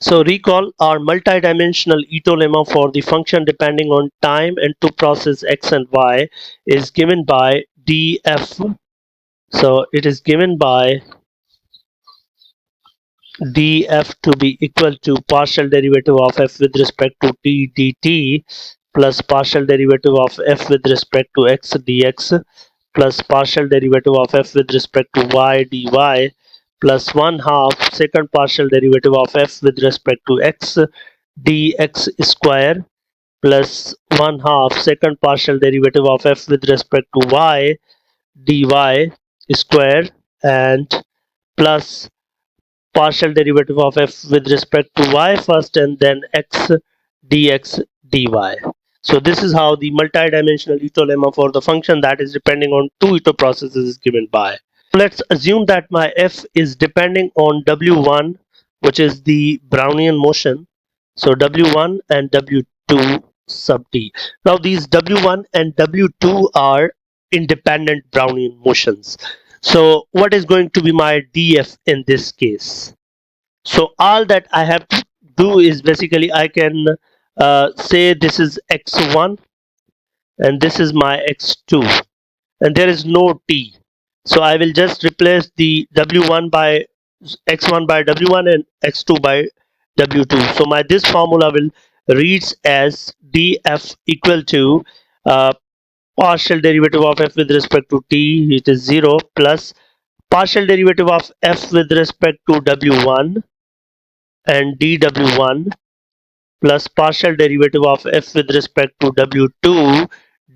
So recall our multidimensional Ito lemma for the function depending on time and to process x and y is given by df. So it is given by df to be equal to partial derivative of f with respect to t dt plus partial derivative of f with respect to x dx plus partial derivative of f with respect to y dy plus 1/2 second partial derivative of f with respect to x dx square plus 1/2 second partial derivative of f with respect to y dy square and plus partial derivative of f with respect to y first and then x dx dy. So this is how the multidimensional Ito lemma for the function that is depending on two Ito processes is given by. Let's assume that my f is depending on w1, which is the Brownian motion. So w1 and w2 sub t. Now these w1 and w2 are independent Brownian motions. So what is going to be my df in this case? So all that I have to do is basically I can say this is x1 and this is my x2 and there is no t. So I will just replace the w1 by x1 by w1 and x2 by w2. So my this formula will reads as df equal to uh, partial derivative of f with respect to t, it is 0, plus partial derivative of f with respect to w1 and dw1 plus partial derivative of f with respect to w2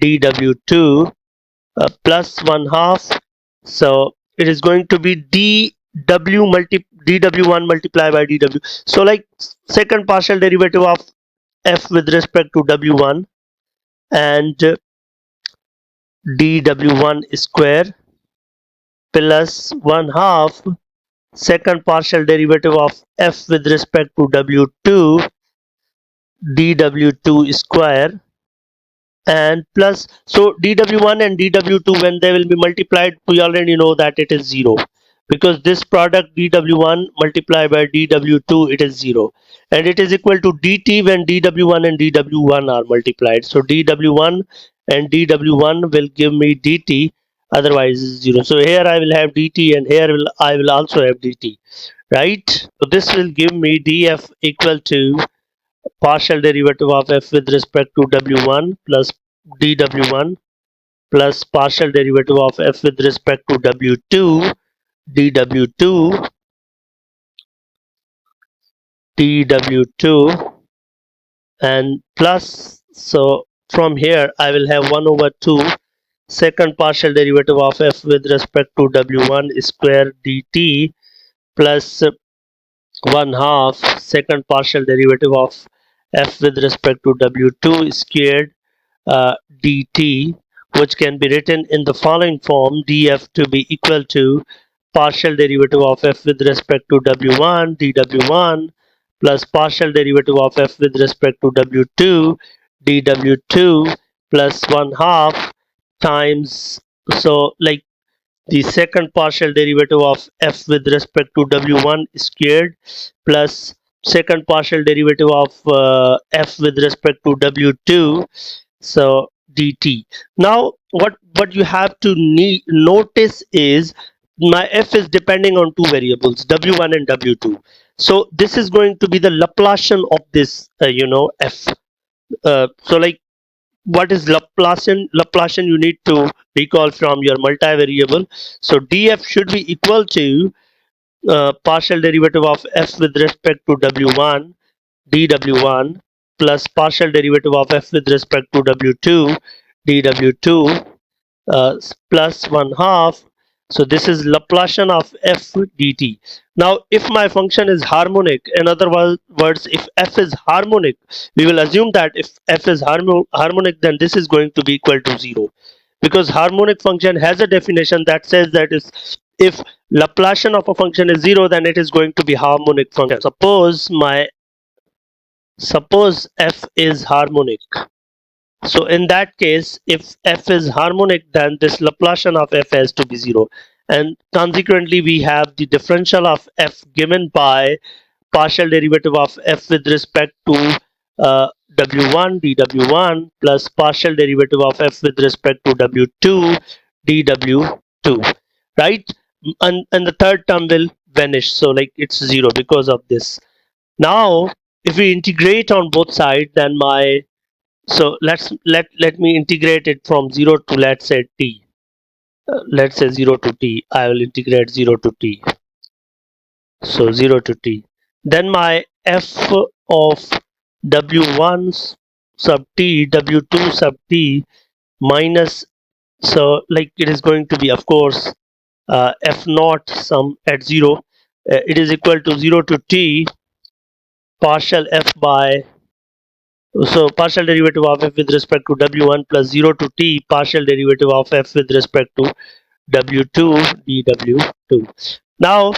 dw2 plus 1/2. So it is going to be dw1 multiplied by dw. So like second partial derivative of f with respect to w1 and dw1 square plus 1/2 second partial derivative of f with respect to w2 dw2 square and plus, so dw1 and dw2 when they will be multiplied we already know that it is 0 because this product dw1 multiplied by dw2 it is 0 and it is equal to dt when dw1 and dw1 are multiplied. So dw1 and dw1 will give me dt, otherwise 0. So here I will have dt and here I will also have dt, right? So this will give me df equal to partial derivative of f with respect to w1 plus dw1 plus partial derivative of f with respect to w2 dw2 dw2 and plus, so from here I will have 1 over 2 second partial derivative of f with respect to w1 square dt plus 1/2 second partial derivative of f with respect to w2 squared dt, which can be written in the following form: df to be equal to partial derivative of f with respect to w1 dw1 plus partial derivative of f with respect to w2 dw2 plus 1/2 times, so like the second partial derivative of f with respect to w1 squared plus second partial derivative of f with respect to w2, so dt. Now what you have to notice is my f is depending on two variables w1 and w2. So this is going to be the Laplacian of this f. So like what is Laplacian you need to recall from your multivariable. So df should be equal to partial derivative of f with respect to w1 dw1 plus partial derivative of f with respect to w2 dw2 plus 1/2. So this is Laplacian of f dt. Now if my function is harmonic, in other words, if f is harmonic, we will assume that if f is harmonic, then this is going to be equal to 0, because harmonic function has a definition that says that if Laplacian of a function is 0, then it is going to be harmonic function. Suppose f is harmonic. So in that case, if f is harmonic, then this Laplacian of f has to be 0. And consequently, we have the differential of f given by partial derivative of f with respect to w1 dw1 plus partial derivative of f with respect to w2 dw2, right? And the third term will vanish, so like it's zero because of this. Now if we integrate on both sides, then my, so let me integrate it from 0 to, let's say, t. Let's say 0 to t. I will integrate 0 to t. So 0 to t. Then my f of w1 sub t, w2 sub t minus, so like it is going to be, of course, f naught sum at 0. It is equal to 0 to t partial f by, so partial derivative of f with respect to w1 plus 0 to t partial derivative of f with respect to w2 dw2. Now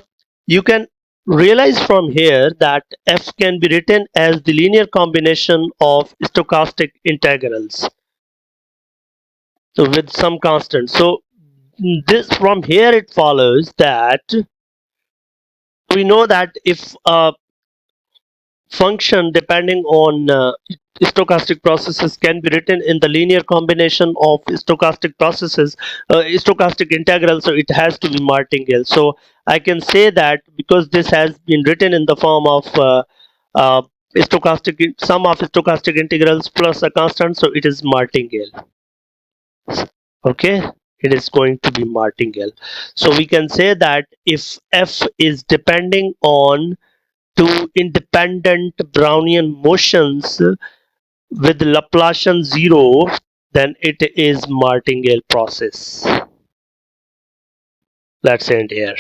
you can realize from here that f can be written as the linear combination of stochastic integrals, so with some constant. So this, from here it follows that we know that if function depending on stochastic processes can be written in the linear combination of stochastic processes, stochastic integral, so it has to be martingale. So I can say that because this has been written in the form of uh, stochastic sum of stochastic integrals plus a constant, so it is martingale. Okay, it is going to be martingale. So we can say that if f is depending on two independent Brownian motions with Laplacian zero, then it is Martingale process. Let's end here.